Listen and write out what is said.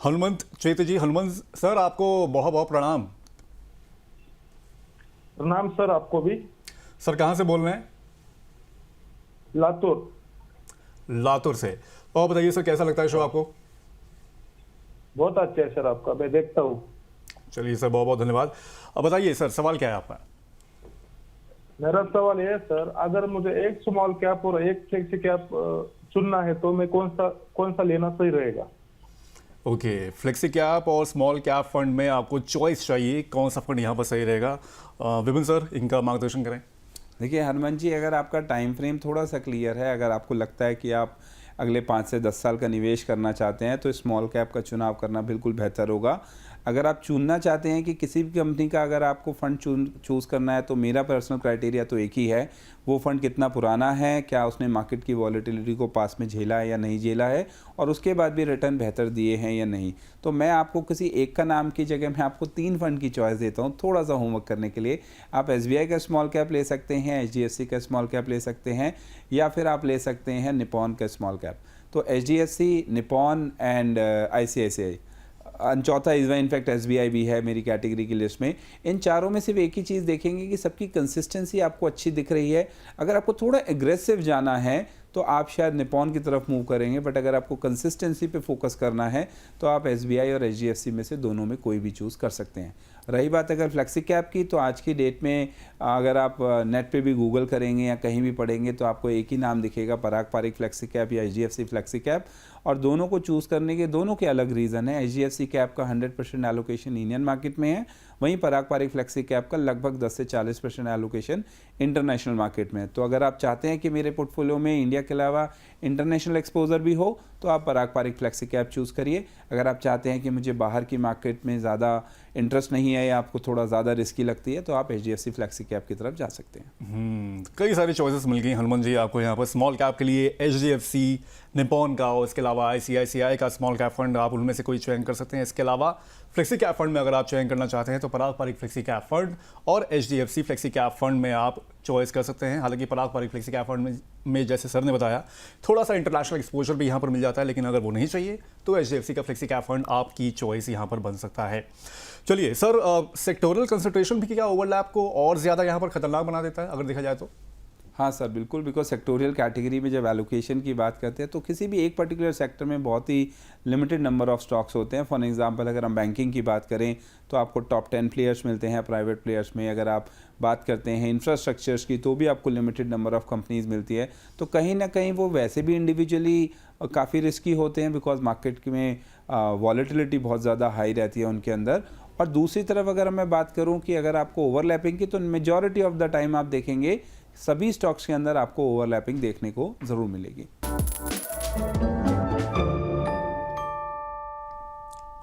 हनुमंत चेत जी। हनुमंत सर, आपको बहुत बहुत प्रणाम। प्रणाम सर, आपको भी। सर कहाँ से बोल रहे हैं? लातूर। लातूर से। और बताइए सर, कैसा लगता है शो आपको? बहुत अच्छा है सर, आपका मैं देखता हूँ। चलिए सर, बहुत बहुत धन्यवाद। अब बताइए सर, सवाल क्या है आपका? मेरा सवाल ये है सर, अगर मुझे एक स्मॉल कैप और एक फ्लेक्सी कैप चुनना है तो मैं कौन सा लेना सही रहेगा? ओके, फ्लेक्सी कैप और स्मॉल कैप फंड में आपको चॉइस चाहिए, कौन सा फंड यहाँ पर सही रहेगा? विपिन सर, इनका मार्गदर्शन करें। देखिए हनुमान जी, अगर आपका टाइम फ्रेम थोड़ा सा क्लियर है, अगर आपको लगता है कि आप अगले 5 से 10 साल का निवेश करना चाहते हैं तो स्मॉल कैप का चुनाव करना बिल्कुल बेहतर होगा। अगर आप चुनना चाहते हैं कि किसी भी कंपनी का अगर आपको फ़ंड चूज़ करना है, तो मेरा पर्सनल क्राइटेरिया तो एक ही है, वो फ़ंड कितना पुराना है, क्या उसने मार्केट की वॉलेटिलिटी को पास में झेला है या नहीं झेला है, और उसके बाद भी रिटर्न बेहतर दिए हैं या नहीं। तो मैं आपको किसी एक का नाम की जगह मैं आपको 3 फंड की चॉइस देता हूँ थोड़ा सा होमवर्क करने के लिए। आप SBI का स्मॉल कैप ले सकते हैं, HDFC का स्मॉल कैप ले सकते हैं, या फिर आप ले सकते हैं निपॉन का स्मॉल कैप। तो HDFC, निपॉन एंड ICICI, चौथा इस बार इनफैक्ट SBI भी है मेरी कैटेगरी की लिस्ट में। इन चारों में सिर्फ एक ही चीज़ देखेंगे कि सबकी कंसिस्टेंसी आपको अच्छी दिख रही है। अगर आपको थोड़ा एग्रेसिव जाना है तो आप शायद निपॉन की तरफ मूव करेंगे, बट अगर आपको कंसिस्टेंसी पे फोकस करना है तो आप SBI और HDFC में से दोनों में कोई भी चूज़ कर सकते हैं। रही बात अगर फ्लेक्सी कैप की, तो आज की डेट में अगर आप नेट पे भी गूगल करेंगे या कहीं भी पढ़ेंगे तो आपको एक ही नाम दिखेगा, पराग पारिक फ्लेक्सी कैप या HDFC फ्लेक्सी कैप। और दोनों को चूज़ करने के दोनों के अलग रीज़न है। HDFC कैप का 100% एलोकेशन इंडियन मार्केट में है, वहीं पराग पारिक फ्लेक्सी कैप का लगभग 10 से 40% एलोकेशन इंटरनेशनल मार्केट में है। तो अगर आप चाहते हैं कि मेरे पोर्टफोलियो में इंडिया के अलावा इंटरनेशनल एक्सपोजर भी हो तो आप पराग पारिक फ्लेक्सी कैप चूज़ करिए। अगर आप चाहते हैं कि मुझे बाहर की मार्केट में ज़्यादा इंटरेस्ट नहीं है या आपको थोड़ा ज़्यादा रिस्की लगती है तो आप HDFC फ्लेक्सी कैप की तरफ जा सकते हैं। कई सारी चॉइसेस मिल गई हनुमान जी आपको यहाँ पर। स्मॉल कैप के लिए HDFC, निपॉन का, और इसके अलावा ICICI का स्मॉल कैप फंड, आप उनमें से कोई चयन कर सकते हैं। इसके अलावा फ्लेक्सी कैप फंड में अगर आप चयन करना चाहते हैं तो पराग पारिक फ्लेक्सी कैप फंड और HDFC फ्लेक्सी कैप फंड में आप चॉइस कर सकते हैं। हालांकि पराग पारिक फ्लेक्सी कैप फंड में जैसे सर ने बताया, थोड़ा सा इंटरनेशनल एक्सपोजर भी यहाँ पर मिल जाता है, लेकिन अगर वो नहीं चाहिए तो HDFC का फ्लेक्सी कैप फंड आपकी चॉइस यहाँ पर बन सकता है। चलिए सर, सेक्टोरल कंसंट्रेशन भी क्या ओवरलैप को और ज़्यादा यहाँ पर खतरनाक बना देता है अगर देखा जाए तो? हाँ सर, बिल्कुल। बिकॉज सेक्टोरियल कैटेगरी में जब एलोकेशन की बात करते हैं तो किसी भी एक पर्टिकुलर सेक्टर में बहुत ही लिमिटेड नंबर ऑफ स्टॉक्स होते हैं। फॉर एग्जांपल अगर हम बैंकिंग की बात करें तो आपको टॉप 10 प्लेयर्स मिलते हैं प्राइवेट प्लेयर्स में। अगर आप बात करते हैं इंफ्रास्ट्रक्चर्स की तो भी आपको लिमिटेड नंबर ऑफ कंपनीज मिलती है। तो कहीं ना कहीं वो वैसे भी इंडिविजुअली काफ़ी रिस्की होते हैं, बिकॉज मार्केट में वॉलेटिलिटी बहुत ज़्यादा हाई रहती है उनके अंदर। और दूसरी तरफ अगर मैं बात करूं कि अगर आपको ओवरलैपिंग की, तो मेजॉरिटी ऑफ द टाइम आप देखेंगे सभी स्टॉक्स के अंदर आपको ओवरलैपिंग देखने को ज़रूर मिलेगी।